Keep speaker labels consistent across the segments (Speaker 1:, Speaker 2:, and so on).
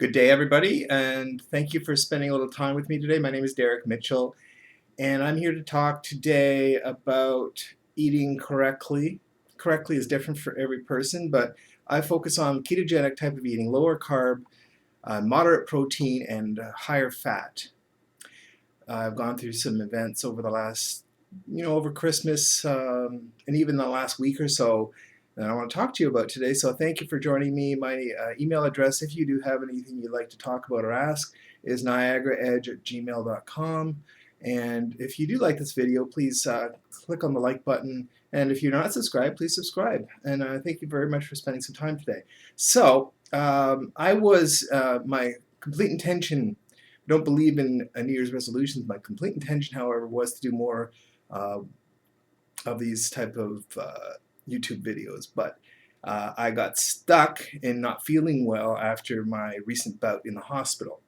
Speaker 1: Good day, everybody, and thank you for spending a little time with me today. My name is Derek Mitchell, and I'm here to talk today about eating correctly. Correctly is different for every person, but I focus on ketogenic type of eating, lower carb, moderate protein, and higher fat. I've gone through some events over the last, over Christmas and even the last week or so that I want to talk to you about today. So thank you for joining me. My email address, if you do have anything you'd like to talk about or ask, is niagaraedge@gmail.com. And if you do like this video, please click on the like button. And if you're not subscribed, please subscribe. And thank you very much for spending some time today. So my complete intention, don't believe in a New Year's resolutions. My complete intention, however, was to do more uh, of these type of YouTube videos, but I got stuck in not feeling well after my recent bout in the hospital.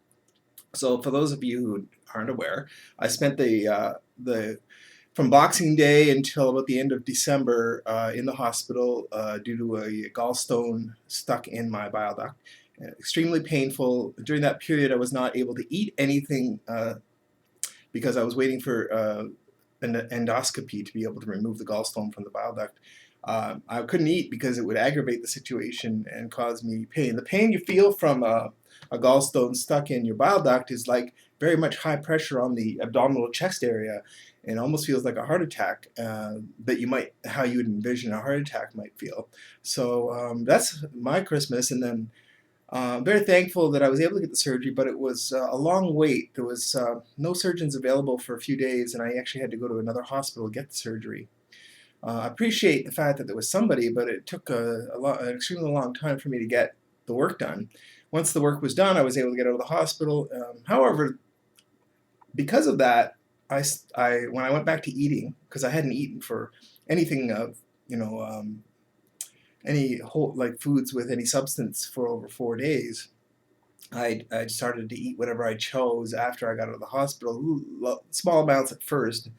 Speaker 1: So for those of you who aren't aware, I spent the from Boxing Day until about the end of December in the hospital due to a gallstone stuck in my bile duct. Extremely painful. During that period, I was not able to eat anything because I was waiting for an endoscopy to be able to remove the gallstone from the bile duct. I couldn't eat because it would aggravate the situation and cause me pain. The pain you feel from a gallstone stuck in your bile duct is like very much high pressure on the abdominal chest area, and almost feels like a heart attack, how you would envision a heart attack might feel. So that's my Christmas, and then I'm very thankful that I was able to get the surgery, but it was a long wait. There was no surgeons available for a few days, and I actually had to go to another hospital to get the surgery. I appreciate the fact that there was somebody, but it took an extremely long time for me to get the work done. Once the work was done, I was able to get out of the hospital. However, because of that, when I went back to eating, because I hadn't eaten for anything of, any whole like foods with any substance for over 4 days, I started to eat whatever I chose after I got out of the hospital, small amounts at first,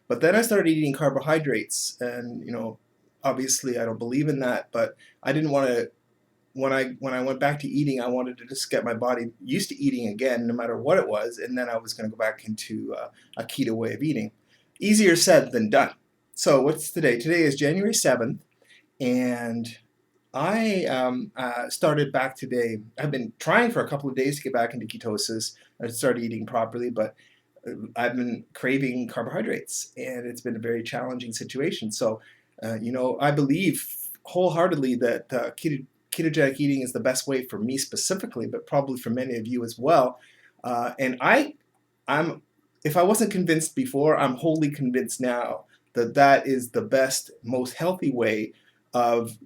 Speaker 1: but then I started eating carbohydrates, and obviously I don't believe in that, but I didn't want to. When I went back to eating, I wanted to just get my body used to eating again, no matter what it was, and then I was going to go back into a keto way of eating. Easier said than done. So what's today? Today is January 7th, and I started back today. I've been trying for a couple of days to get back into ketosis. I started eating properly, but I've been craving carbohydrates, and it's been a very challenging situation. So, I believe wholeheartedly that ketogenic eating is the best way for me specifically, but probably for many of you as well. I'm if I wasn't convinced before, I'm wholly convinced now that that is the best, most healthy way of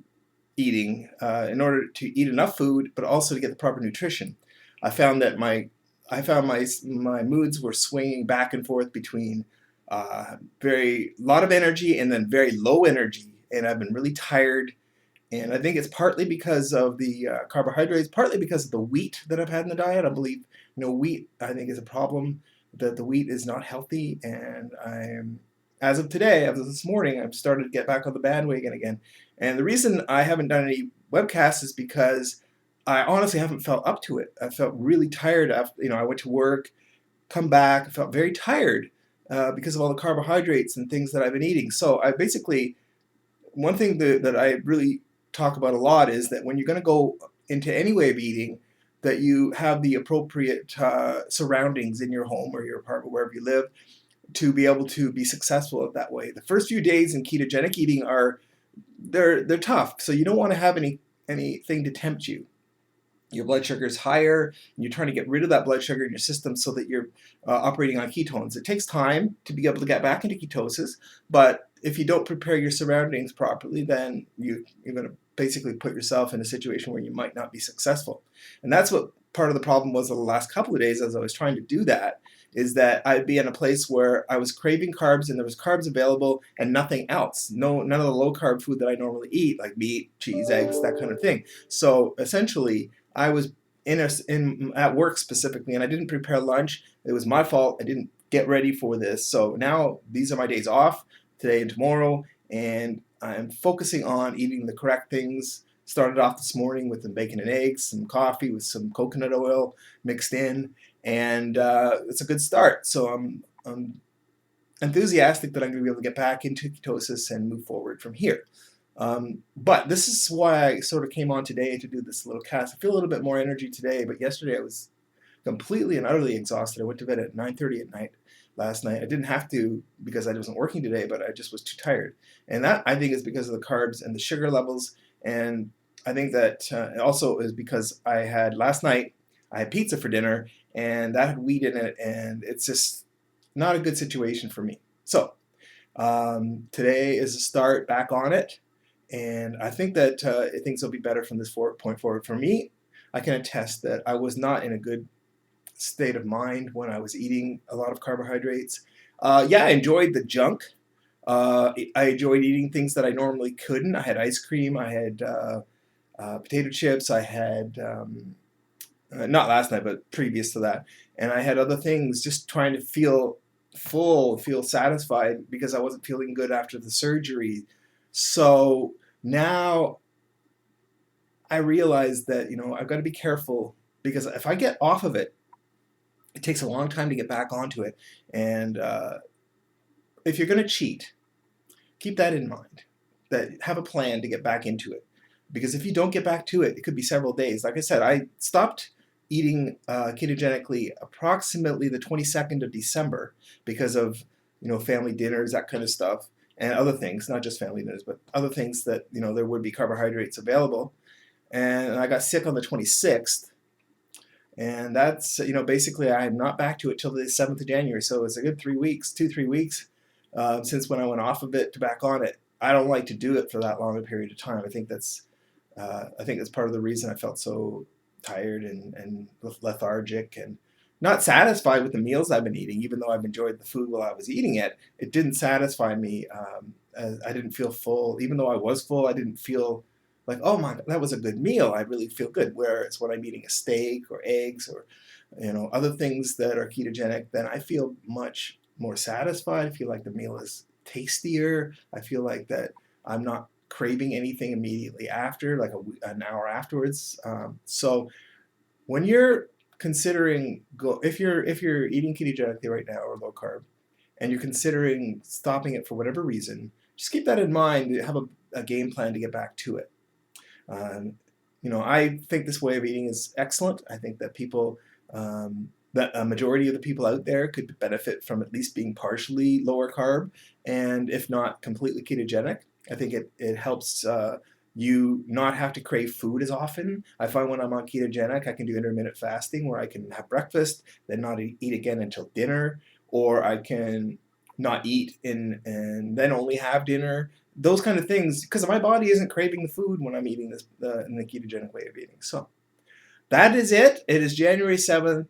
Speaker 1: eating in order to eat enough food, but also to get the proper nutrition. I found that my moods were swinging back and forth between very lot of energy and then very low energy, and I've been really tired. And I think it's partly because of the carbohydrates, partly because of the wheat that I've had in the diet. I believe, wheat, I think, is a problem, that the wheat is not healthy. And as of today, as of this morning, I've started to get back on the bandwagon again. And the reason I haven't done any webcasts is because I honestly haven't felt up to it. I felt really tired after, I went to work, come back, I felt very tired because of all the carbohydrates and things that I've been eating. So I basically, one thing that I really talk about a lot is that when you're going to go into any way of eating, that you have the appropriate surroundings in your home or your apartment, wherever you live, to be able to be successful at that way. The first few days in ketogenic eating they're tough, so you don't want to have anything to tempt you. Your blood sugar is higher, and you're trying to get rid of that blood sugar in your system so that you're operating on ketones. It takes time to be able to get back into ketosis, but if you don't prepare your surroundings properly, then you're going to basically put yourself in a situation where you might not be successful. And that's what part of the problem was the last couple of days as I was trying to do that, is that I'd be in a place where I was craving carbs and there was carbs available and nothing else. None of the low-carb food that I normally eat, like meat, cheese, eggs, that kind of thing. So essentially, I was at work specifically, and I didn't prepare lunch. It was my fault. I didn't get ready for this. So now these are my days off, today and tomorrow, and I'm focusing on eating the correct things Started off this morning with some bacon and eggs, some coffee with some coconut oil mixed in, and it's a good start. So I'm enthusiastic that I'm going to be able to get back into ketosis and move forward from here. But this is why I sort of came on today to do this little cast. I feel a little bit more energy today, but yesterday I was completely and utterly exhausted. I went to bed at 9:30 at night last night. I didn't have to because I wasn't working today, but I just was too tired. And that, I think, is because of the carbs and the sugar levels. And I think that it also is because I had last night, I had pizza for dinner, and that had wheat in it, and it's just not a good situation for me. So today is a start back on it, and I think that things will be better from this point forward. For me, I can attest that I was not in a good state of mind when I was eating a lot of carbohydrates. Yeah, I enjoyed the junk. I enjoyed eating things that I normally couldn't. I had ice cream. I had potato chips. I had not last night, but previous to that, and I had other things. Just trying to feel full, feel satisfied because I wasn't feeling good after the surgery. So now I realize that I've got to be careful because if I get off of it, it takes a long time to get back onto it. And if you're going to cheat, keep that in mind. That have a plan to get back into it, because if you don't get back to it, it could be several days. Like I said, I stopped eating ketogenically approximately the 22nd of December because of family dinners, that kind of stuff, and other things, not just family dinners, but other things that there would be carbohydrates available. And I got sick on the 26th, and that's basically I'm not back to it till the 7th of January. So it's a good 3 weeks, 2-3 weeks since when I went off of it to back on it. I don't like to do it for that long a period of time. I think that's part of the reason I felt so tired and lethargic and not satisfied with the meals I've been eating. Even though I've enjoyed the food while I was eating it, it didn't satisfy me. I didn't feel full. Even though I was full, I didn't feel like, oh my, that was a good meal. I really feel good. Whereas when I'm eating a steak or eggs or other things that are ketogenic, then I feel much more satisfied. I feel like the meal is tastier. I feel like that I'm not craving anything immediately after, like an hour afterwards. So when you're considering if you're eating ketogenically right now or low carb, and you're considering stopping it for whatever reason, just keep that in mind. Have a game plan to get back to it. I think this way of eating is excellent. I think that that a majority of the people out there could benefit from at least being partially lower carb, and if not completely ketogenic. I think it helps you not have to crave food as often. I find when I'm on ketogenic, I can do intermittent fasting where I can have breakfast, then not eat again until dinner, or I can not eat and then only have dinner. Those kind of things, because my body isn't craving the food when I'm eating this in the ketogenic way of eating. So that is it. It is January 7th.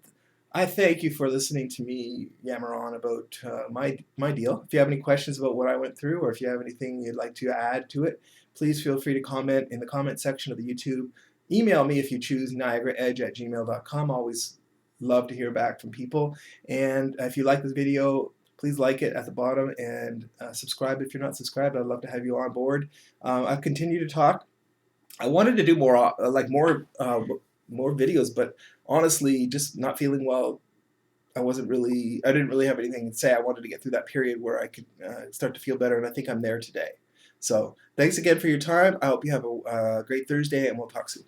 Speaker 1: I thank you for listening to me yammer on about my deal. If you have any questions about what I went through, or if you have anything you'd like to add to it, please feel free to comment in the comment section of the YouTube. Email me if you choose, niagaraedge@gmail.com. Always love to hear back from people. And if you like this video, please like it at the bottom, and subscribe if you're not subscribed. I'd love to have you on board. I'll continue to talk. I wanted to do more videos, but honestly, just not feeling well. I didn't really have anything to say. I wanted to get through that period where I could start to feel better, and I think I'm there today. So thanks again for your time. I hope you have a great Thursday, and we'll talk soon.